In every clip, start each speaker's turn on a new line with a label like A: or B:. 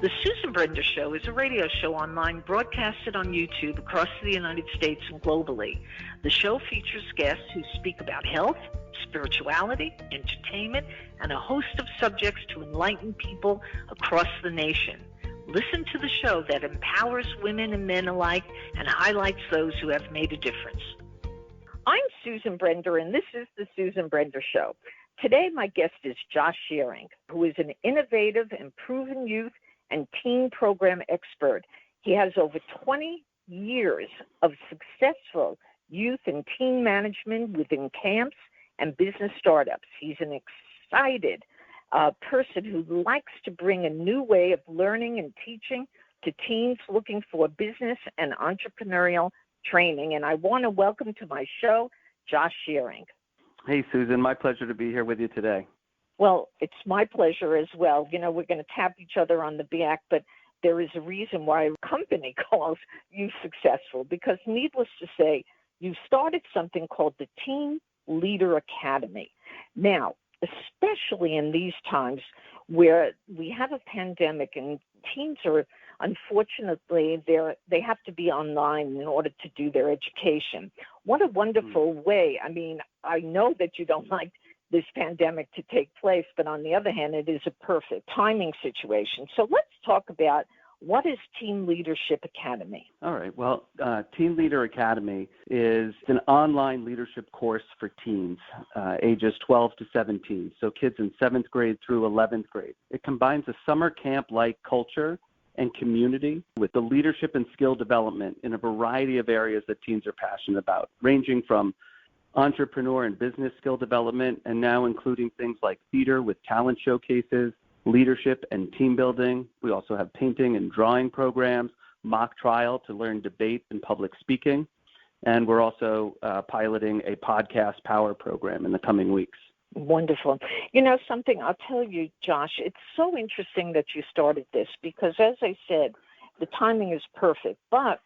A: The Susan Brender Show is a radio show online broadcasted on YouTube across the United States and globally. The show features guests who speak about health, spirituality, entertainment, and a host of subjects to enlighten people across the nation. Listen to the show that empowers women and men alike and highlights those who have made a difference. I'm Susan Brender, and this is the Susan Brender Show. Today, my guest is Josh Schiering, who is an innovative and proven youth and teen program expert. He has over 20 years of successful youth and teen management within camps and business startups. He's an excited person who likes to bring a new way of learning and teaching to teens looking for business and entrepreneurial training. And I want to welcome to my show, Josh Schiering.
B: Hey, Susan, my pleasure to be here with you today.
A: Well, it's my pleasure as well. You know, we're going to tap each other on the back, but there is a reason why a company calls you successful, because needless to say, you started something called the Teen Leader Academy. Now, especially in these times where we have a pandemic and teens are, unfortunately, they have to be online in order to do their education. What a wonderful way. I mean, I know that you don't like this pandemic to take place, but on the other hand, it is a perfect timing situation. So let's talk about what is Teen Leadership Academy?
B: All right. Well, Teen Leader Academy is an online leadership course for teens, ages 12 to 17, so kids in 7th grade through 11th grade. It combines a summer camp-like culture and community with the leadership and skill development in a variety of areas that teens are passionate about, ranging from entrepreneur and business skill development, and now including things like theater with talent showcases, leadership and team building. We also have painting and drawing programs, mock trial to learn debate and public speaking, and we're also piloting a podcast power program in the coming weeks.
A: Wonderful. You know something, I'll tell you, Josh, it's so interesting that you started this because, as I said, the timing is perfect. But,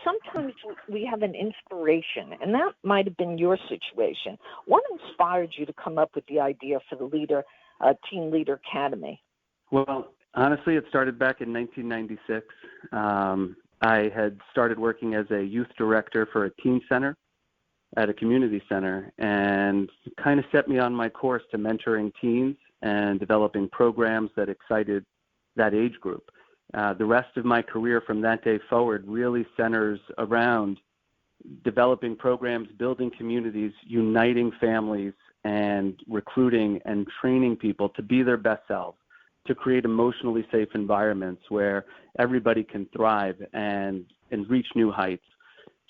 A: sometimes we have an inspiration, and that might have been your situation. What inspired you to come up with the idea for the Teen Leader Academy?
B: Well, honestly, it started back in 1996. I had started working as a youth director for a teen center at a community center, and kind of set me on my course to mentoring teens and developing programs that excited that age group. The rest of my career from that day forward really centers around developing programs, building communities, uniting families, and recruiting and training people to be their best selves, to create emotionally safe environments where everybody can thrive and reach new heights.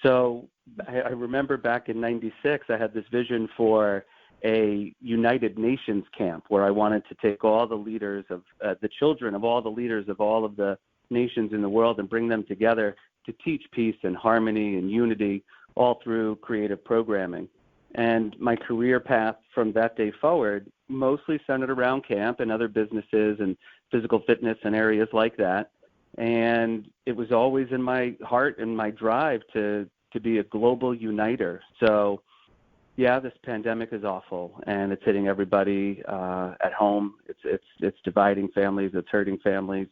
B: So I remember back in 96, I had this vision for a United Nations camp where I wanted to take all the leaders of the children of all the leaders of all of the nations in the world and bring them together to teach peace and harmony and unity all through creative programming. And my career path from that day forward mostly centered around camp and other businesses and physical fitness and areas like that. And it was always in my heart and my drive to be a global uniter. So yeah, this pandemic is awful, and it's hitting everybody at home. It's dividing families. It's hurting families,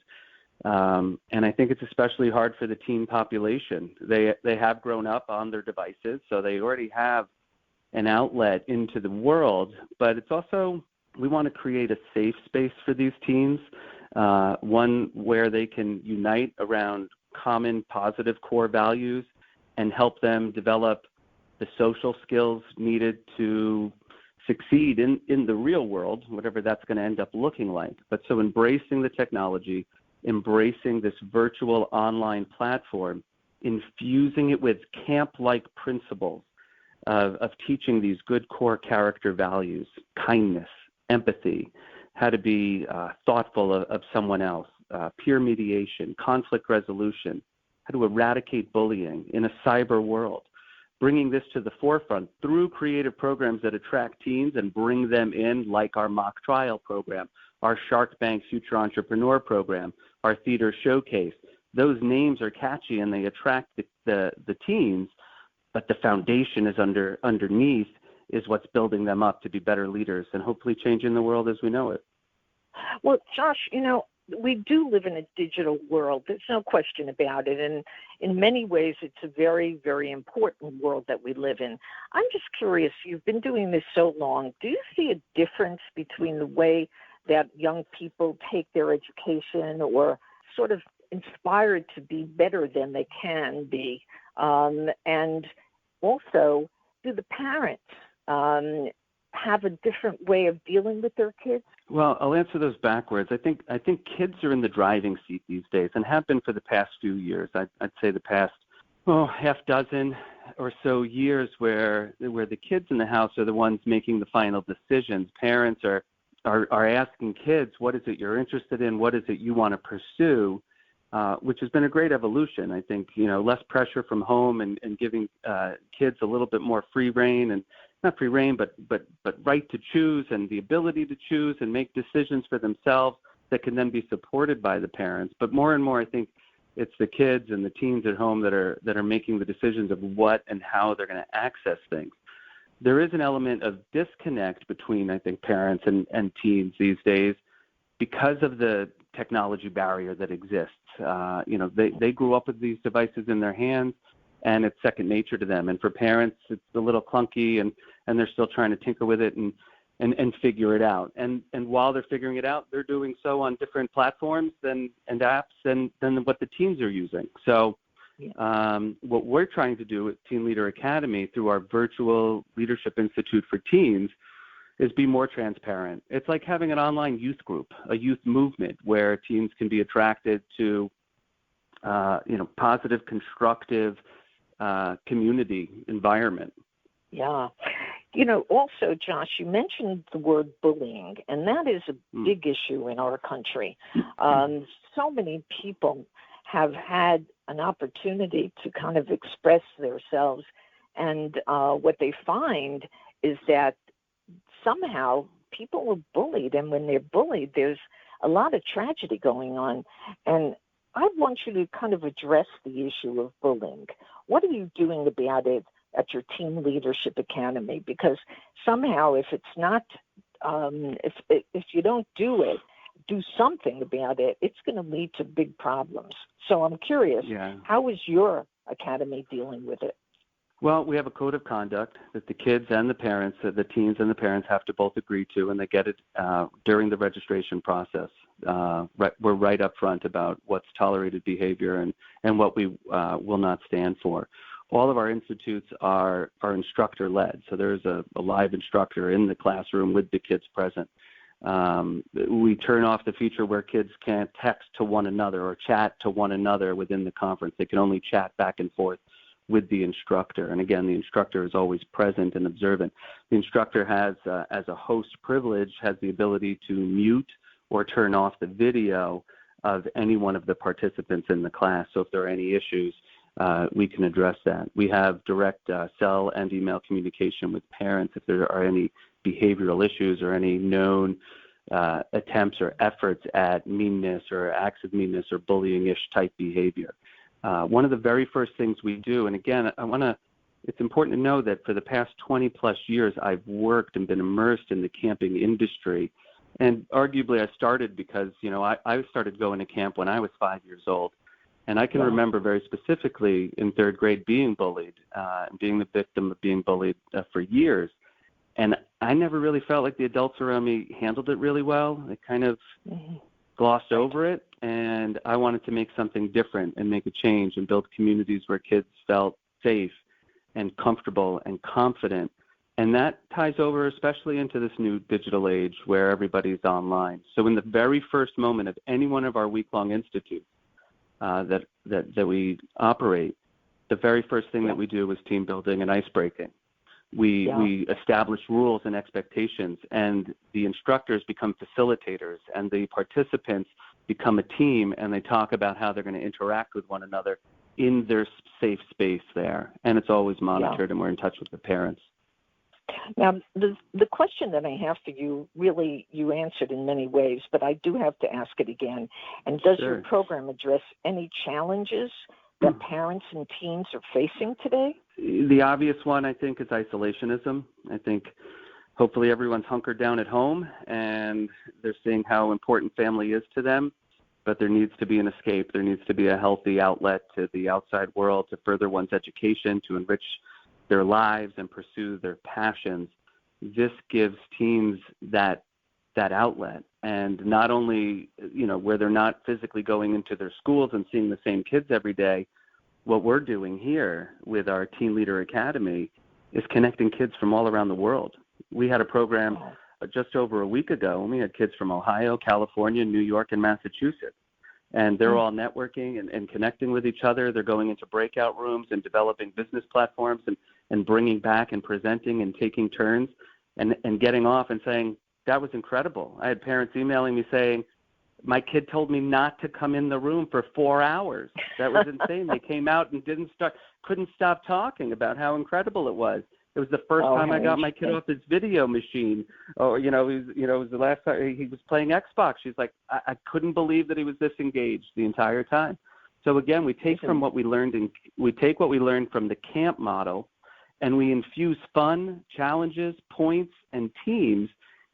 B: and I think it's especially hard for the teen population. They have grown up on their devices, so they already have an outlet into the world. But it's also, we want to create a safe space for these teens, one where they can unite around common positive core values and help them develop the social skills needed to succeed in the real world, whatever that's going to end up looking like. But so embracing the technology, embracing this virtual online platform, infusing it with camp-like principles of teaching these good core character values, kindness, empathy, how to be thoughtful of someone else, peer mediation, conflict resolution, how to eradicate bullying in a cyber world, bringing this to the forefront through creative programs that attract teens and bring them in, like our mock trial program, our Shark Bank Future Entrepreneur program, our theater showcase. Those names are catchy and they attract the teens, but the foundation is underneath is what's building them up to be better leaders and hopefully changing the world as we know it.
A: Well, Josh, we do live in a digital world. There's no question about it. And in many ways, it's a very, very important world that we live in. I'm just curious, you've been doing this so long. Do you see a difference between the way that young people take their education or sort of inspired to be better than they can be? And also, do the parents have a different way of dealing with their kids?
B: Well, I'll answer those backwards. I think kids are in the driving seat these days and have been for the past few years. I'd say the past half dozen or so years where the kids in the house are the ones making the final decisions. Parents are asking kids, what is it you're interested in? What is it you want to pursue? Which has been a great evolution. I think, less pressure from home and giving kids a little bit more free reign, and not free reign, but right to choose and the ability to choose and make decisions for themselves that can then be supported by the parents. But more and more, I think it's the kids and the teens at home that are making the decisions of what and how they're going to access things. There is an element of disconnect between, I think, parents and teens these days because of the technology barrier that exists. They grew up with these devices in their hands, and it's second nature to them. And for parents, it's a little clunky, and they're still trying to tinker with it and figure it out. And while they're figuring it out, they're doing so on different platforms and apps than what the teens are using. So what we're trying to do at Teen Leader Academy through our virtual leadership institute for teens is be more transparent. It's like having an online youth group, a youth movement where teens can be attracted to, positive, constructive community environment.
A: Yeah. Also, Josh, you mentioned the word bullying, and that is a big issue in our country. So many people have had an opportunity to kind of express themselves, and what they find is that somehow people are bullied, and when they're bullied, there's a lot of tragedy going on. And I want you to kind of address the issue of bullying. What are you doing about it at your Teen Leadership Academy? Because somehow, if it's not, if you don't do something about it, it's going to lead to big problems. So I'm curious, how is your academy dealing with it?
B: Well, we have a code of conduct that the kids and the parents, the teens and the parents have to both agree to, and they get it during the registration process. We're right up front about what's tolerated behavior and what we will not stand for. All of our institutes are instructor-led, so there's a live instructor in the classroom with the kids present. We turn off the feature where kids can't text to one another or chat to one another within the conference. They can only chat back and forth with the instructor. And again, the instructor is always present and observant. The instructor has, as a host privilege, has the ability to mute or turn off the video of any one of the participants in the class. So if there are any issues, we can address that. We have direct cell and email communication with parents if there are any behavioral issues or any known attempts or efforts at meanness or acts of meanness or bullying-ish type behavior. One of the very first things we do, and again, it's important to know that for the past 20 plus years, I've worked and been immersed in the camping industry. And arguably I started because, I started going to camp when I was 5 years old. And I can remember very specifically in third grade being bullied, and being the victim of being bullied for years. And I never really felt like the adults around me handled it really well. They kind of glossed over it. And I wanted to make something different and make a change and build communities where kids felt safe and comfortable and confident. And that ties over especially into this new digital age where everybody's online. So in the very first moment of any one of our week-long institutes that we operate, the very first thing that we do is team building and ice breaking. We establish rules and expectations, and the instructors become facilitators, and the participants become a team, and they talk about how they're going to interact with one another in their safe space there. And it's always monitored, and we're in touch with the parents.
A: Now, the question that I have for you, really, you answered in many ways, but I do have to ask it again. And does your program address any challenges that parents and teens are facing today?
B: The obvious one, I think, is isolationism. I think hopefully everyone's hunkered down at home and they're seeing how important family is to them. but there needs to be an escape. There needs to be a healthy outlet to the outside world to further one's education, to enrich their lives and pursue their passions. This gives teens that outlet, and not only, where they're not physically going into their schools and seeing the same kids every day. What we're doing here with our Teen Leader Academy is connecting kids from all around the world. We had a program just over a week ago, and we had kids from Ohio, California, New York, and Massachusetts. And they're all networking and connecting with each other. They're going into breakout rooms and developing business platforms and bringing back and presenting and taking turns and getting off and saying, that was incredible. I had parents emailing me saying, my kid told me not to come in the room for 4 hours. That was insane. They came out and couldn't stop talking about how incredible it was. It was the first time I got my kid off his video machine. It was the last time he was playing Xbox. She's like, I couldn't believe that he was this engaged the entire time. So again, we take from what we learned from the camp model, and we infuse fun, challenges, points, and teams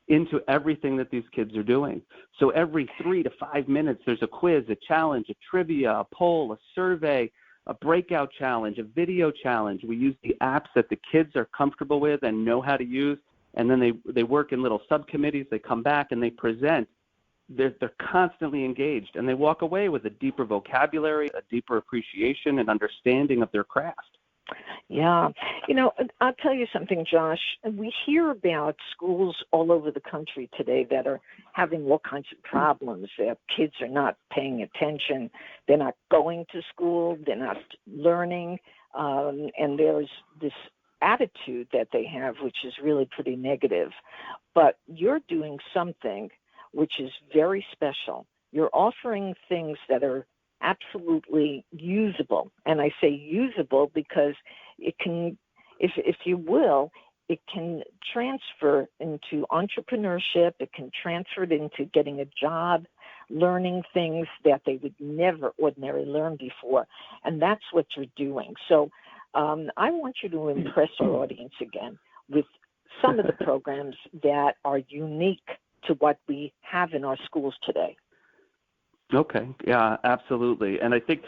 B: into everything that these kids are doing. So every 3 to 5 minutes, there's a quiz, a challenge, a trivia, a poll, a survey, a breakout challenge, a video challenge. We use the apps that the kids are comfortable with and know how to use, and then they work in little subcommittees. They come back and they present. They're constantly engaged, and they walk away with a deeper vocabulary, a deeper appreciation and understanding of their craft.
A: Yeah. I'll tell you something, Josh. We hear about schools all over the country today that are having all kinds of problems. Their kids are not paying attention. They're not going to school. They're not learning. And there's this attitude that they have, which is really pretty negative. But you're doing something which is very special. You're offering things that are absolutely usable. And I say usable because it can, if you will, it can transfer into entrepreneurship. It can transfer it into getting a job, learning things that they would never ordinarily learn before. And that's what you're doing. So I want you to impress our audience again with some of the programs that are unique to what we have in our schools today.
B: Okay. Yeah, absolutely. And I think,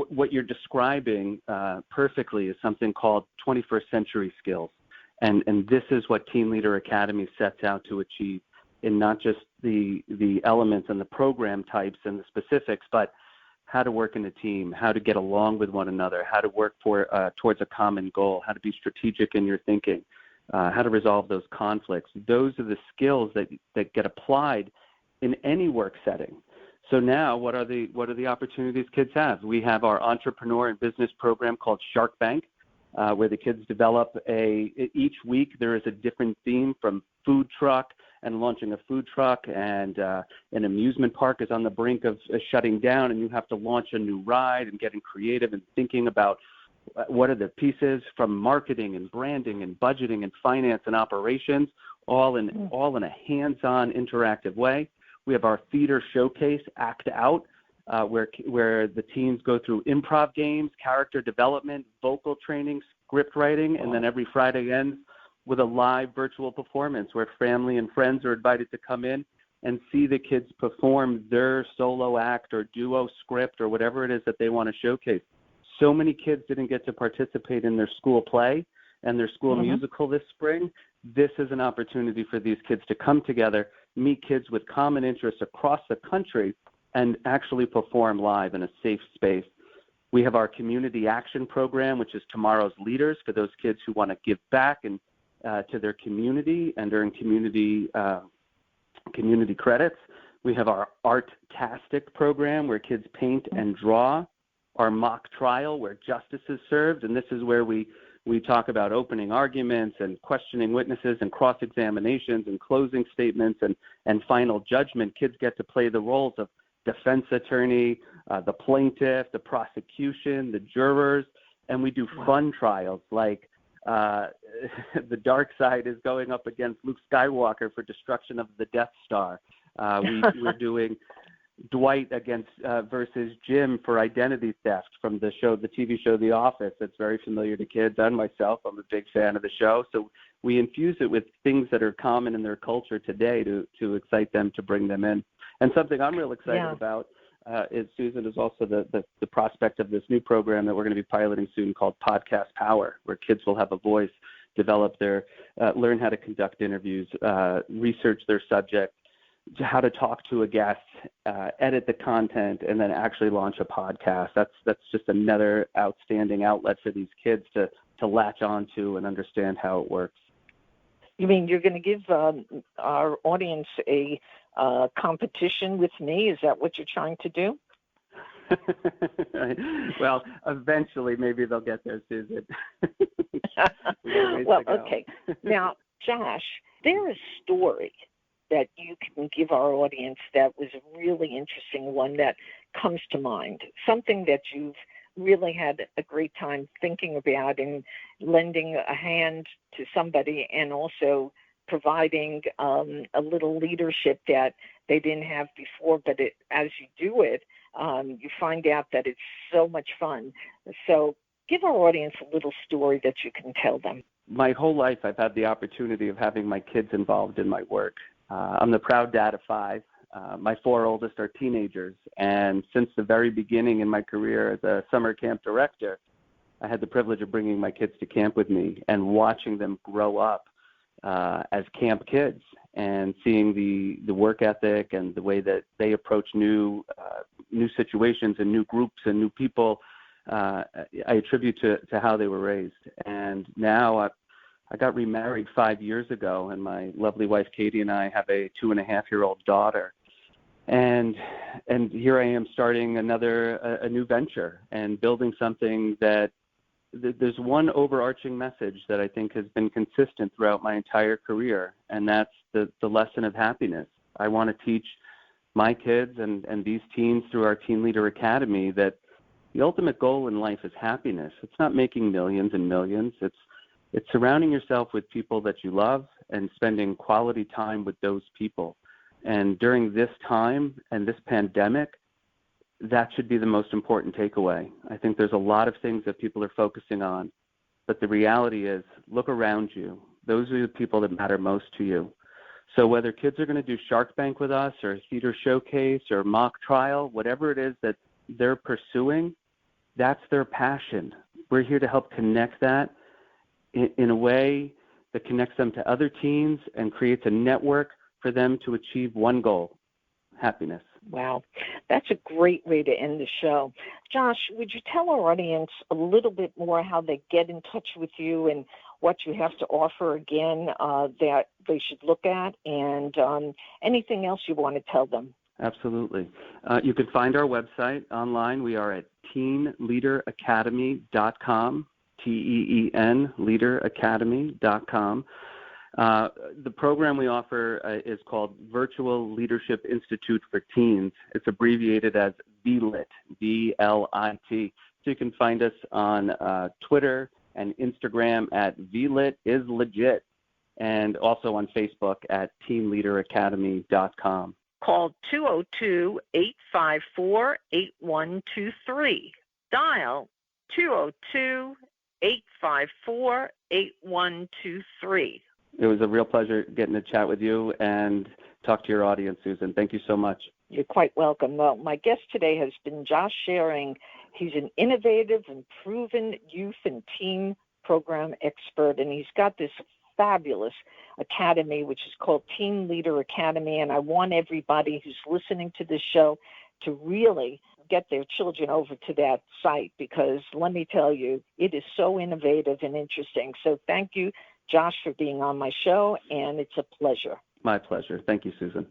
B: what you're describing perfectly is something called 21st century skills. And this is what Teen Leader Academy sets out to achieve in not just the elements and the program types and the specifics, but how to work in a team, how to get along with one another, how to work towards a common goal, how to be strategic in your thinking, how to resolve those conflicts. Those are the skills that get applied in any work setting. So now, what are the opportunities kids have? We have our entrepreneur and business program called Shark Bank, where the kids develop each week there is a different theme, from food truck and launching a food truck, and an amusement park is on the brink of shutting down, and you have to launch a new ride, and getting creative and thinking about what are the pieces from marketing and branding and budgeting and finance and operations, all in a hands-on interactive way. We have our theater showcase, Act Out, where the teens go through improv games, character development, vocal training, script writing, and then every Friday ends with a live virtual performance where family and friends are invited to come in and see the kids perform their solo act or duo script or whatever it is that they want to showcase. So many kids didn't get to participate in their school play and their school musical this spring. This is an opportunity for these kids to come together, meet kids with common interests across the country, and actually perform live in a safe space. We have our community action program, which is tomorrow's leaders, for those kids who want to give back and to their community and earn community credits. We have our Tastic Program, where kids paint and draw. Our mock trial, where justice is served, and this is where we talk about opening arguments and questioning witnesses and cross-examinations and closing statements and final judgment. Kids get to play the roles of defense attorney, the plaintiff, the prosecution, the jurors, and we do fun trials like the dark side is going up against Luke Skywalker for destruction of the Death Star. We're doing Dwight versus Jim for identity theft from the TV show The Office. That's very familiar to kids and myself. I'm a big fan of the show. So we infuse it with things that are common in their culture today to excite them, to bring them in. And something I'm real excited about, Susan, is also the prospect of this new program that we're going to be piloting soon called Podcast Power, where kids will have a voice, develop learn how to conduct interviews, research their subject, how to talk to a guest, edit the content, and then actually launch a podcast. That's just another outstanding outlet for these kids to latch onto and understand how it works.
A: You mean you're going to give our audience a competition with me? Is that what you're trying to do?
B: Well, eventually maybe they'll get there, Susan.
A: Well, okay. Now, Josh, there is a story that you can give our audience that was a really interesting one that comes to mind, something that you've really had a great time thinking about and lending a hand to somebody and also providing a little leadership that they didn't have before, but as you do it, you find out that it's so much fun. So give our audience a little story that you can tell them.
B: My whole life I've had the opportunity of having my kids involved in my work. I'm the proud dad of 5. My 4 oldest are teenagers, and since the very beginning in my career as a summer camp director, I had the privilege of bringing my kids to camp with me and watching them grow up as camp kids and seeing the work ethic and the way that they approach new situations and new groups and new people. I attribute to how they were raised. And now I got remarried 5 years ago, and my lovely wife Katie and I have a 2.5-year-old daughter. And here I am starting a new venture and building something that there's one overarching message that I think has been consistent throughout my entire career, and that's the lesson of happiness. I want to teach my kids and these teens through our Teen Leader Academy that the ultimate goal in life is happiness. It's not making millions and millions. It's surrounding yourself with people that you love and spending quality time with those people. And during this time and this pandemic, that should be the most important takeaway. I think there's a lot of things that people are focusing on, but the reality is, look around you. Those are the people that matter most to you. So whether kids are going to do Shark Bank with us or theater showcase or mock trial, whatever it is that they're pursuing, that's their passion. We're here to help connect that in a way that connects them to other teens and creates a network for them to achieve one goal, happiness.
A: Wow, that's a great way to end the show. Josh, would you tell our audience a little bit more how they get in touch with you and what you have to offer again that they should look at, and anything else you want to tell them?
B: Absolutely. You can find our website online. We are at teenleaderacademy.com, TEEN, leaderacademy.com. The program we offer is called Virtual Leadership Institute for Teens. It's abbreviated as V.LIT, V-L-I-T. So you can find us on Twitter and Instagram at V.LIT is legit, and also on Facebook at teenleaderacademy.com.
A: Call 202-854-8123. Dial 202-854-8123.
B: It was a real pleasure getting to chat with you and talk to your audience, Susan. Thank you so much.
A: You're quite welcome. Well, my guest today has been Josh Schiering. He's an innovative and proven youth and teen program expert, and he's got this fabulous academy, which is called Teen Leader Academy. And I want everybody who's listening to this show to really get their children over to that site, because let me tell you, it is so innovative and interesting. So thank you, Josh, for being on my show, and it's a pleasure.
B: My pleasure. Thank you, Susan.